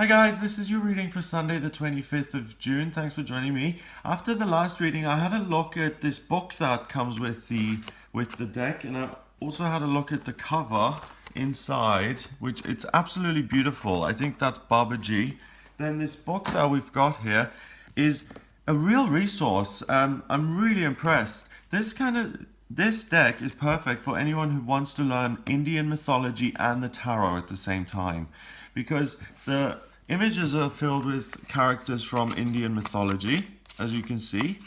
Hi guys, this is your reading for Sunday the 25th of June. Thanks for joining me. After the last reading, I had a look at this book that comes with the deck, and I also had a look at the cover inside, which it's absolutely beautiful. I think that's Baba G. Then this book that we've got here is a real resource. I'm really impressed. This deck is perfect for anyone who wants to learn Indian mythology and the tarot at the same time, because the images are filled with characters from Indian mythology. As you can see,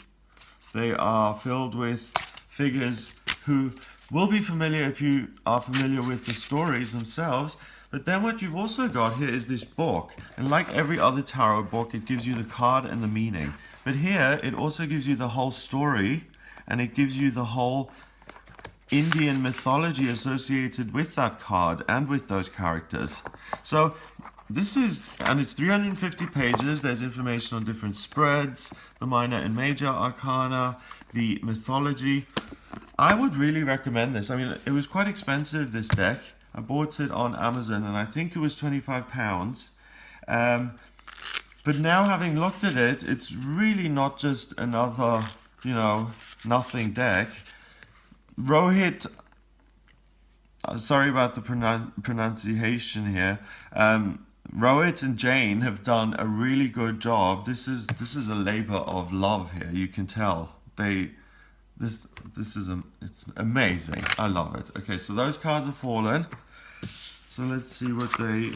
they are filled with figures who will be familiar if you are familiar with the stories themselves. But then what you've also got here is this book, and like every other tarot book, it gives you the card and the meaning. But here it also gives you the whole story, and it gives you the whole Indian mythology associated with that card and with those characters. So this is, and it's 350 pages. There's information on different spreads, the minor and major arcana, the mythology. I would really recommend this. I mean, it was quite expensive, this deck. I bought it on Amazon and I think it was £25. But now having looked at it, it's really not just another, nothing deck. Rohit, sorry about the pronunciation here. Rohit and Jane have done a really good job. This is a labor of love here. You can tell it's amazing. I love it. Okay, so those cards have fallen. So let's see what they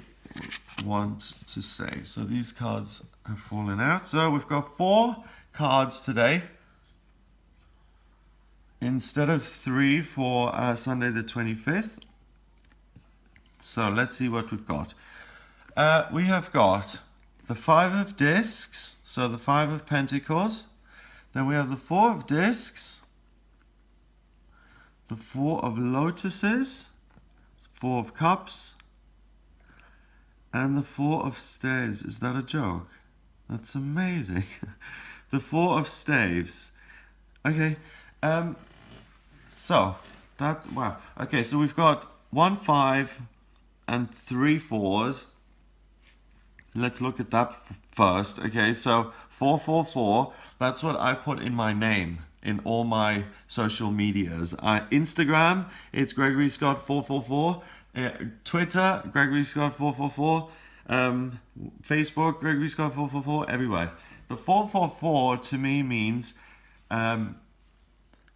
want to say. So these cards have fallen out. So we've got 4 cards today instead of 3 for Sunday the 25th. So let's see what we've got. We have got the 5 of discs, so the 5 of pentacles. Then we have the 4 of discs, the 4 of lotuses, 4 of cups, and the 4 of staves. Is that a joke? That's amazing. The 4 of staves. Okay, so that, wow. Okay, so we've got 1 5 and 3 4s. Let's look at that first. Okay, so 444, that's what I put in my name in all my social medias. Instagram, it's Gregory Scott 444. Twitter, Gregory Scott 444. Facebook, Gregory Scott 444. Everywhere. The 444 to me means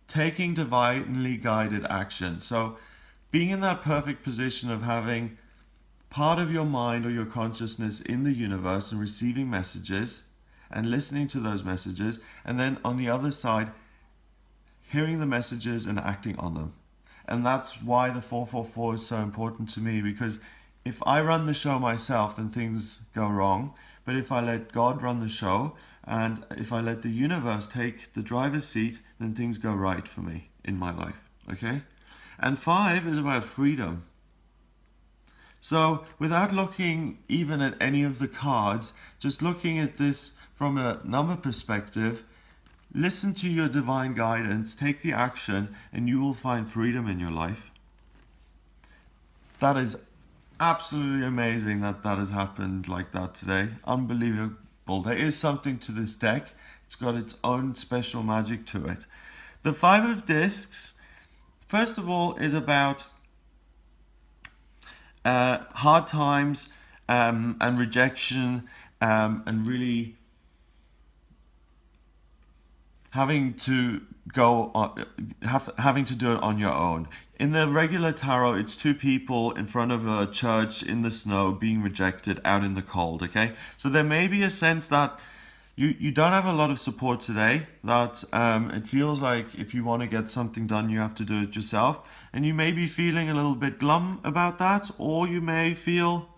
taking divinely guided action. So being in that perfect position of having part of your mind or your consciousness in the universe and receiving messages and listening to those messages, and then on the other side hearing the messages and acting on them. And that's why the 444 is so important to me, because if I run the show myself, then things go wrong. But if I let God run the show, and if I let the universe take the driver's seat, then things go right for me in my life. Okay? And 5 is about freedom. So without looking even at any of the cards, just looking at this from a number perspective, listen to your divine guidance, take the action, and you will find freedom in your life. That is absolutely amazing that has happened like that today. Unbelievable. There is something to this deck. It's got its own special magic to it. The 5 of discs, first of all, is about hard times and rejection, and really having to having to do it on your own. In the regular tarot, it's 2 people in front of a church in the snow being rejected out in the cold. Okay, so there may be a sense that you don't have a lot of support today, that it feels like if you want to get something done, you have to do it yourself. And you may be feeling a little bit glum about that, or you may feel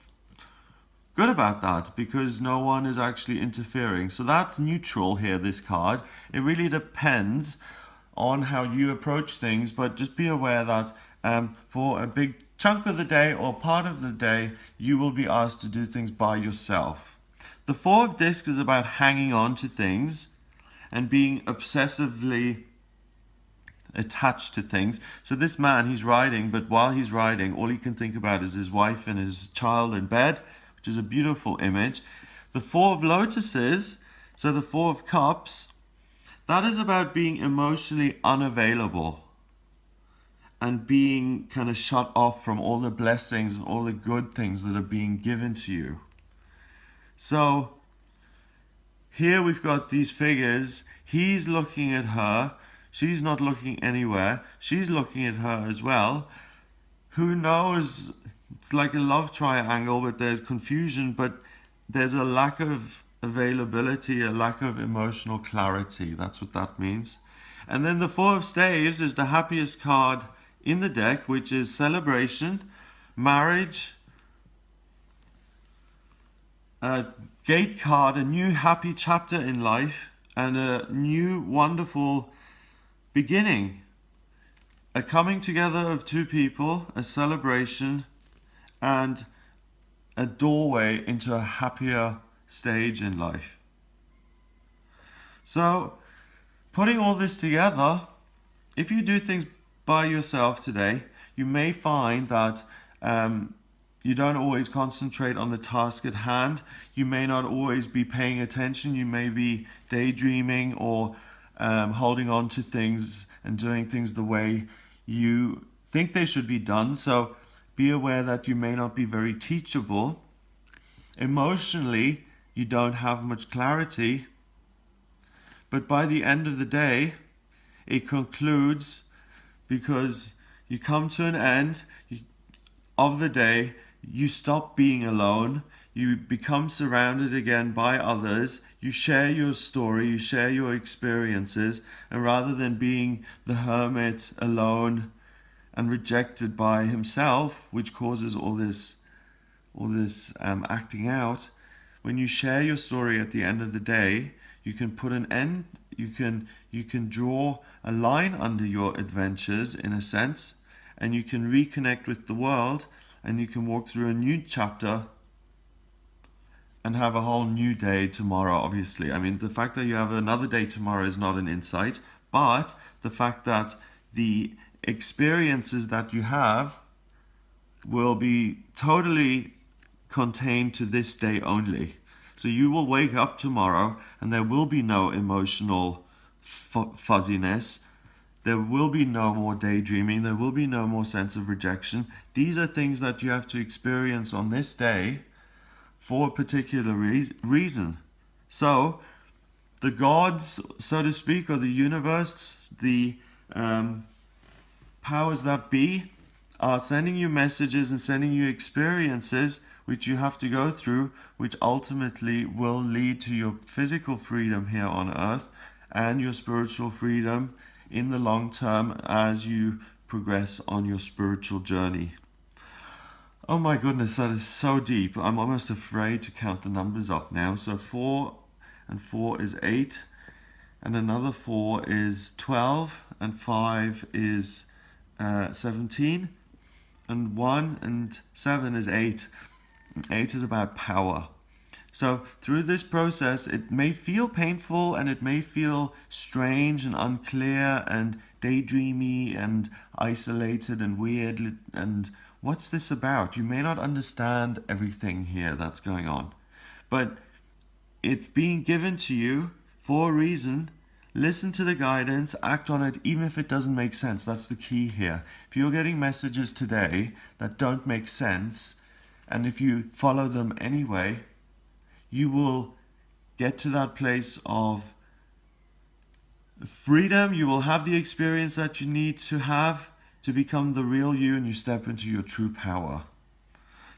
good about that because no one is actually interfering. So that's neutral here, this card. It really depends on how you approach things, but just be aware that for a big chunk of the day or part of the day, you will be asked to do things by yourself. The 4 of discs is about hanging on to things and being obsessively attached to things. So this man, he's riding, but while he's riding, all he can think about is his wife and his child in bed, which is a beautiful image. The Four of Lotuses, so the Four of Cups, that is about being emotionally unavailable and being kind of shut off from all the blessings and all the good things that are being given to you. So here we've got these figures. He's looking at her. She's not looking anywhere. She's looking at her as well. Who knows? It's like a love triangle, but there's confusion, but there's a lack of availability, a lack of emotional clarity. That's what that means. And then the Four of Staves is the happiest card in the deck, which is celebration, marriage, a gate card, a new happy chapter in life, and a new wonderful beginning. A coming together of two people, a celebration, and a doorway into a happier stage in life. So, putting all this together, if you do things by yourself today, you may find that you don't always concentrate on the task at hand. You may not always be paying attention. You may be daydreaming or holding on to things and doing things the way you think they should be done. So be aware that you may not be very teachable. Emotionally, you don't have much clarity. But by the end of the day, it concludes because you come to an end of the day. You stop being alone. You become surrounded again by others. You share your story. You share your experiences. And rather than being the hermit alone and rejected by himself, which causes all this acting out, when you share your story at the end of the day, you can put an end. You can draw a line under your adventures in a sense, and you can reconnect with the world. And you can walk through a new chapter and have a whole new day tomorrow, obviously. I mean, the fact that you have another day tomorrow is not an insight, but the fact that the experiences that you have will be totally contained to this day only. So you will wake up tomorrow and there will be no emotional fuzziness. There will be no more daydreaming. There will be no more sense of rejection. These are things that you have to experience on this day for a particular reason. So, the gods, so to speak, or the universe, the powers that be, are sending you messages and sending you experiences which you have to go through, which ultimately will lead to your physical freedom here on earth and your spiritual freedom in the long term as you progress on your spiritual journey. Oh my goodness, that is so deep. I'm almost afraid to count the numbers up now. So 4 and 4 is 8, and another 4 is 12, and 5 is 17, and 1 and 7 is 8. 8 is about power. So through this process, it may feel painful and it may feel strange and unclear and daydreamy and isolated and weird. And what's this about? You may not understand everything here that's going on. But it's being given to you for a reason. Listen to the guidance, act on it, even if it doesn't make sense. That's the key here. If you're getting messages today that don't make sense, and if you follow them anyway, you will get to that place of freedom. You will have the experience that you need to have to become the real you, and you step into your true power.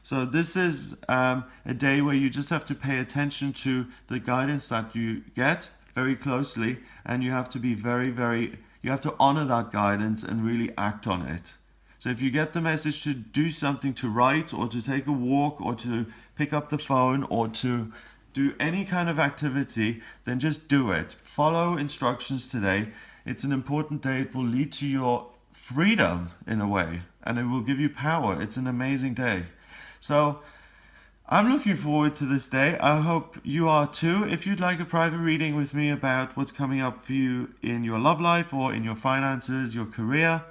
So this is a day where you just have to pay attention to the guidance that you get very closely, and you have to be you have to honor that guidance and really act on it. So if you get the message to do something, to write or to take a walk or to pick up the phone or to do any kind of activity, then just do it. Follow instructions today. It's an important day. It will lead to your freedom in a way, and it will give you power. It's an amazing day. So I'm looking forward to this day. I hope you are too. If you'd like a private reading with me about what's coming up for you in your love life or in your finances, your career,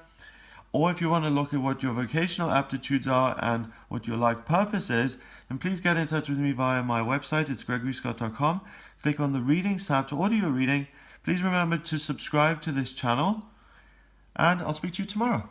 Or if you want to look at what your vocational aptitudes are and what your life purpose is, then please get in touch with me via my website. It's gregoryscott.com. Click on the Readings tab to order your reading. Please remember to subscribe to this channel, and I'll speak to you tomorrow.